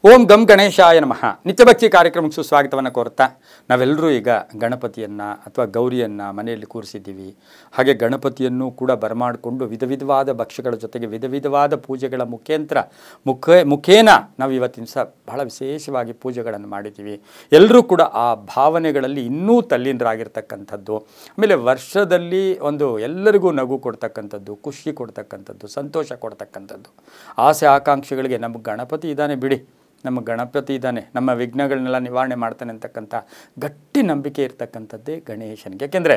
ಓಂ ಗಂ ಗಣೇಶಾಯ ನಮಃ. ನಿತ್ಯಭಕ್ತಿ ಕಾರ್ಯಕ್ರಮಕ್ಕೆ ಸುಸ್ವಾಗತವನ್ನು ಕೋರುತ್ತಾ ನಾವೆಲ್ಲರೂ ಈಗ ಗಣಪತಿಯನ್ನು ಅಥವಾ ಗೌರಿಯನ್ನು ಮನೆಯಲ್ಲಿ ಕೂರಿಸಿದ್ದೀವಿ. ಹಾಗೆ ಗಣಪತಿಯನ್ನು ಕೂಡ ಬರಮಾಡಿಕೊಂಡು ವಿಧ ವಿಧವಾದ ಭಕ್ಷ್ಯಗಳ ಜೊತೆಗೆ ವಿಧ ವಿಧವಾದ ಪೂಜೆಗಳ ಮುಖೇನ ನಾವು ಇವತ್ತಿನ ದಿವಸ ಬಹಳ ವಿಶೇಷವಾಗಿ ಪೂಜೆಗಳನ್ನು ಮಾಡಿದ್ದೀವಿ. ಎಲ್ಲರೂ ಕೂಡ ಆ ಭಾವನೆಗಳಲ್ಲಿ ಇನ್ನೂ ತಲ್ಲೀನರಾಗಿರ್ತಕ್ಕಂಥದ್ದು. ಆಮೇಲೆ ವರ್ಷದಲ್ಲಿ ಒಂದು ಎಲ್ಲರಿಗೂ ನಗು ಕೊಡ್ತಕ್ಕಂಥದ್ದು, ಖುಷಿ ಕೊಡ್ತಕ್ಕಂಥದ್ದು, ಸಂತೋಷ ಕೊಡ್ತಕ್ಕಂಥದ್ದು. ಆಸೆ ಆಕಾಂಕ್ಷೆಗಳಿಗೆ ನಮ್ಮ ಗಣಪತಿ ಇದ್ದಾನೆ ಬಿಡಿ, ನಮ್ಮ ಗಣಪತಿ ಇದ್ದಾನೆ, ನಮ್ಮ ವಿಘ್ನಗಳನ್ನೆಲ್ಲ ನಿವಾರಣೆ ಮಾಡ್ತಾನೆ ಅಂತಕ್ಕಂಥ ಗಟ್ಟಿ ನಂಬಿಕೆ ಇರ್ತಕ್ಕಂಥದ್ದೇ ಗಣೇಶನಿಗೆ. ಯಾಕೆಂದರೆ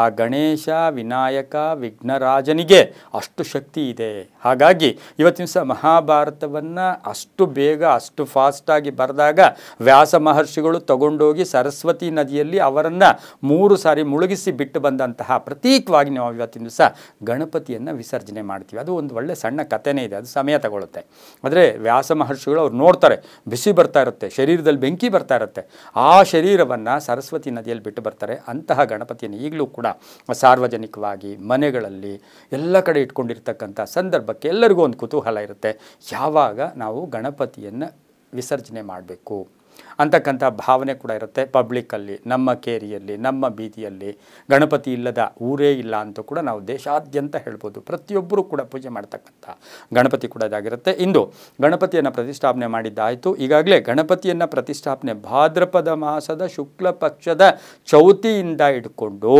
ಆ ಗಣೇಶ ವಿನಾಯಕ ವಿಘ್ನರಾಜನಿಗೆ ಅಷ್ಟು ಶಕ್ತಿ ಇದೆ. ಹಾಗಾಗಿ ಇವತ್ತಿನ ದಿವಸ ಮಹಾಭಾರತವನ್ನು ಅಷ್ಟು ಬೇಗ ಅಷ್ಟು ಫಾಸ್ಟಾಗಿ ಬರೆದಾಗ ವ್ಯಾಸ ಮಹರ್ಷಿಗಳು ತಗೊಂಡೋಗಿ ಸರಸ್ವತಿ ನದಿಯಲ್ಲಿ ಅವರನ್ನು 3 ಸಾರಿ ಮುಳುಗಿಸಿ ಬಿಟ್ಟು ಬಂದಂತಹ ಪ್ರತೀಕವಾಗಿ ನಾವು ಇವತ್ತಿನ ದಿವಸ ಗಣಪತಿಯನ್ನು ವಿಸರ್ಜನೆ ಮಾಡ್ತೀವಿ. ಅದು ಒಂದು ಒಳ್ಳೆ ಸಣ್ಣ ಕಥೆನೇ ಇದೆ, ಅದು ಸಮಯ ತಗೊಳುತ್ತೆ. ಆದರೆ ವ್ಯಾಸ ಮಹರ್ಷಿಗಳು ಅವ್ರು ನೋಡ್ತಾರೆ, ಬಿಸಿ ಬರ್ತಾ ಇರುತ್ತೆ, ಶರೀರದಲ್ಲಿ ಬೆಂಕಿ ಬರ್ತಾ ಇರುತ್ತೆ, ಆ ಶರೀರವನ್ನು ಸರಸ್ವತಿ ನದಿಯಲ್ಲಿ ಬಿಟ್ಟು ಬರ್ತಾರೆ. ಅಂತಹ ಗಣಪತಿಯನ್ನು ಈಗಲೂ ಕೂಡ ಸಾರ್ವಜನಿಕವಾಗಿ ಮನೆಗಳಲ್ಲಿ ಎಲ್ಲ ಕಡೆ ಇಟ್ಕೊಂಡಿರ್ತಕ್ಕಂಥ ಸಂದರ್ಭಕ್ಕೆ ಎಲ್ಲರಿಗೂ ಒಂದು ಕುತೂಹಲ ಇರುತ್ತೆ, ಯಾವಾಗ ನಾವು ಗಣಪತಿಯನ್ನು ವಿಸರ್ಜನೆ ಮಾಡಬೇಕು ಅಂತಕ್ಕಂಥ ಭಾವನೆ ಕೂಡ ಇರುತ್ತೆ. ಪಬ್ಲಿಕ್ಕಲ್ಲಿ, ನಮ್ಮ ಕೇರಿಯಲ್ಲಿ, ನಮ್ಮ ಬೀದಿಯಲ್ಲಿ ಗಣಪತಿ ಇಲ್ಲದ ಊರೇ ಇಲ್ಲ ಅಂತ ಕೂಡ ನಾವು ದೇಶಾದ್ಯಂತ ಹೇಳ್ಬೋದು. ಪ್ರತಿಯೊಬ್ಬರೂ ಕೂಡ ಪೂಜೆ ಮಾಡ್ತಕ್ಕಂಥ ಗಣಪತಿ ಕೂಡ ಇದಾಗಿರುತ್ತೆ. ಇಂದು ಗಣಪತಿಯನ್ನು ಪ್ರತಿಷ್ಠಾಪನೆ ಮಾಡಿದ್ದಾಯಿತು. ಈಗಾಗಲೇ ಗಣಪತಿಯನ್ನು ಪ್ರತಿಷ್ಠಾಪನೆ ಭಾದ್ರಪದ ಮಾಸದ ಶುಕ್ಲ ಪಕ್ಷದ ಚೌತಿಯಿಂದ ಇಟ್ಕೊಂಡು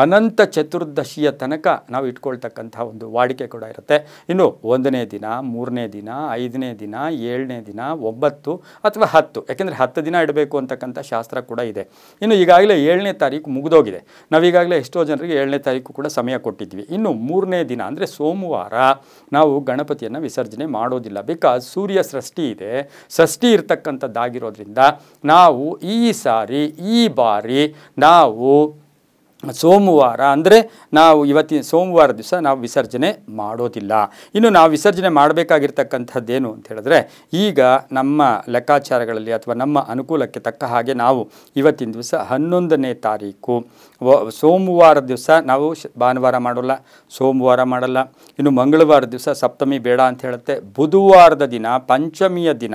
ಅನಂತ ಚತುರ್ದಶಿಯ ತನಕ ನಾವು ಇಟ್ಕೊಳ್ತಕ್ಕಂಥ ಒಂದು ವಾಡಿಕೆ ಕೂಡ ಇರುತ್ತೆ. ಇನ್ನು 1ನೇ ದಿನ, 3ನೇ ದಿನ, 5ನೇ ದಿನ, 7ನೇ ದಿನ, 9 ಅಥವಾ 10, ಯಾಕೆಂದರೆ 10 ದಿನ ಇಡಬೇಕು ಅಂತಕ್ಕಂಥ ಶಾಸ್ತ್ರ ಕೂಡ ಇದೆ. ಇನ್ನು ಈಗಾಗಲೇ 7ನೇ ತಾರೀಕು ಮುಗಿದೋಗಿದೆ. ನಾವೀಗಾಗಲೇ ಎಷ್ಟೋ ಜನರಿಗೆ 7ನೇ ತಾರೀಕು ಕೂಡ ಸಮಯ ಕೊಟ್ಟಿದ್ವಿ. ಇನ್ನು 3ನೇ ದಿನ ಅಂದರೆ ಸೋಮವಾರ ನಾವು ಗಣಪತಿಯನ್ನು ವಿಸರ್ಜನೆ ಮಾಡೋದಿಲ್ಲ. ಬಿಕಾಸ್ ಸೂರ್ಯ ಷಷ್ಠಿ ಇದೆ, ಷಷ್ಠಿ ಇರ್ತಕ್ಕಂಥದ್ದಾಗಿರೋದ್ರಿಂದ ನಾವು ಈ ಬಾರಿ ನಾವು ಸೋಮವಾರ ಅಂದರೆ ನಾವು ಇವತ್ತಿನ ಸೋಮವಾರ ದಿವಸ ನಾವು ವಿಸರ್ಜನೆ ಮಾಡೋದಿಲ್ಲ. ಇನ್ನು ನಾವು ವಿಸರ್ಜನೆ ಮಾಡಬೇಕಾಗಿರ್ತಕ್ಕಂಥದ್ದೇನು ಅಂತ ಹೇಳಿದ್ರೆ, ಈಗ ನಮ್ಮ ಲೆಕ್ಕಾಚಾರಗಳಲ್ಲಿ ಅಥವಾ ನಮ್ಮ ಅನುಕೂಲಕ್ಕೆ ತಕ್ಕ ಹಾಗೆ ನಾವು ಇವತ್ತಿನ ದಿವಸ 11ನೇ ತಾರೀಕು ಸೋಮವಾರ ದಿವಸ ನಾವು ಭಾನುವಾರ ಮಾಡೋಲ್ಲ, ಸೋಮವಾರ ಮಾಡಲ್ಲ. ಇನ್ನು ಮಂಗಳವಾರ ದಿವಸ ಸಪ್ತಮಿ ಬೇಡ ಅಂತ ಹೇಳುತ್ತೆ. ಬುಧವಾರದ ದಿನ ಪಂಚಮಿಯ ದಿನ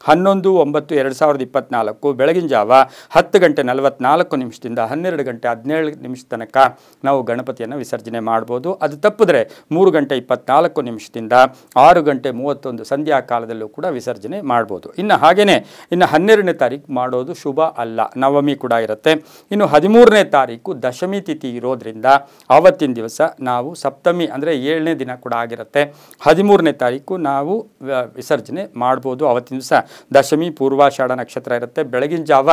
11/9/2024 ಬೆಳಗಿನ ಜಾವ 10:44 12 ಗಂಟೆ 17 ನಿಮಿಷ ತನಕ ನಾವು ಗಣಪತಿಯನ್ನು ವಿಸರ್ಜನೆ ಮಾಡ್ಬೋದು. ಅದು ತಪ್ಪಿದ್ರೆ 3:24 6:31 ಸಂಧ್ಯಾ ಕಾಲದಲ್ಲೂ ಕೂಡ ವಿಸರ್ಜನೆ ಮಾಡ್ಬೋದು. ಇನ್ನು ಹಾಗೆಯೇ ಇನ್ನು 12ನೇ ತಾರೀಕು ಮಾಡೋದು ಶುಭ ಅಲ್ಲ, ನವಮಿ ಕೂಡ ಇರುತ್ತೆ. ಇನ್ನು 13ನೇ ತಾರೀಕು ದಶಮಿ ತಿಥಿ ಇರೋದ್ರಿಂದ ಆವತ್ತಿನ ದಿವಸ ನಾವು ಸಪ್ತಮಿ ಅಂದರೆ 7ನೇ ದಿನ ಕೂಡ ಆಗಿರುತ್ತೆ. 13ನೇ ತಾರೀಕು ನಾವು ವಿಸರ್ಜನೆ ಮಾಡ್ಬೋದು. ಆವತ್ತಿನ ದಿವಸ ದಶಮಿ ಪೂರ್ವಾಷಾಢ ನಕ್ಷತ್ರ ಇರುತ್ತೆ. ಬೆಳಗಿನ ಜಾವ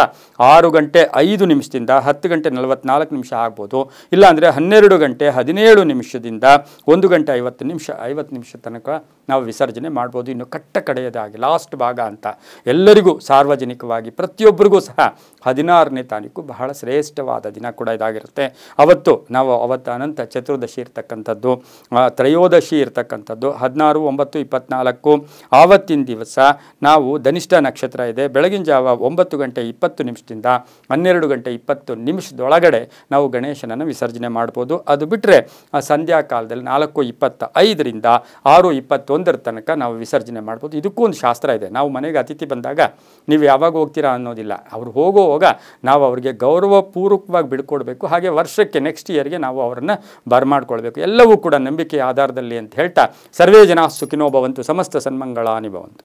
6:05 10:44 ಆಗ್ಬೋದು. ಇಲ್ಲಾಂದರೆ 12:17 1:50 ತನಕ ನಾವು ವಿಸರ್ಜನೆ ಮಾಡ್ಬೋದು. ಇನ್ನು ಕಟ್ಟ ಕಡೆಯದಾಗಿ ಲಾಸ್ಟ್ ಭಾಗ ಅಂತ ಎಲ್ಲರಿಗೂ ಸಾರ್ವಜನಿಕವಾಗಿ ಪ್ರತಿಯೊಬ್ಬರಿಗೂ ಸಹ 16ನೇ ತಾರೀಕು ಬಹಳ ಶ್ರೇಷ್ಠವಾದ ದಿನ ಕೂಡ ಇದಾಗಿರುತ್ತೆ. ಅವತ್ತು ಅನಂತ ಚತುರ್ದಶಿ ಇರ್ತಕ್ಕಂಥದ್ದು, ತ್ರಯೋದಶಿ ಇರ್ತಕ್ಕಂಥದ್ದು 16/9/24 ಆವತ್ತಿನ ದಿವಸ ನಾವು ಧನಿಷ್ಠ ನಕ್ಷತ್ರ ಇದೆ. ಬೆಳಗಿನ ಜಾವ 9:20 12:20 ನಾವು ಗಣೇಶನನ್ನು ವಿಸರ್ಜನೆ ಮಾಡ್ಬೋದು. ಅದು ಬಿಟ್ಟರೆ ಸಂಧ್ಯಾ ಕಾಲದಲ್ಲಿ 4:25 6:21 ತನಕ ನಾವು ವಿಸರ್ಜನೆ ಮಾಡ್ಬೋದು. ಇದಕ್ಕೂ ಒಂದು ಶಾಸ್ತ್ರ ಇದೆ. ನಾವು ಮನೆಗೆ ಅತಿಥಿ ಬಂದಾಗ ನೀವು ಯಾವಾಗ ಹೋಗ್ತೀರಾ ಅನ್ನೋದಿಲ್ಲ, ಅವ್ರು ಹೋಗುವಾಗ ನಾವು ಅವರಿಗೆ ಗೌರವಪೂರ್ವಕವಾಗಿ ಬಿಡ್ಕೊಡ್ಬೇಕು. ಹಾಗೆ ವರ್ಷಕ್ಕೆ ನೆಕ್ಸ್ಟ್ ಇಯರ್ಗೆ ನಾವು ಅವರನ್ನು ಬರಮಾಡ್ಕೊಳ್ಬೇಕು. ಎಲ್ಲವೂ ಕೂಡ ನಂಬಿಕೆಯ ಆಧಾರದಲ್ಲಿ ಅಂತ ಹೇಳ್ತಾ ಸರ್ವೇ ಜನ ಸುಖಿನೋ ಭವಂತು, ಸಮಸ್ತ ಸನ್ಮಂಗಳಾನಿ ಭವಂತು.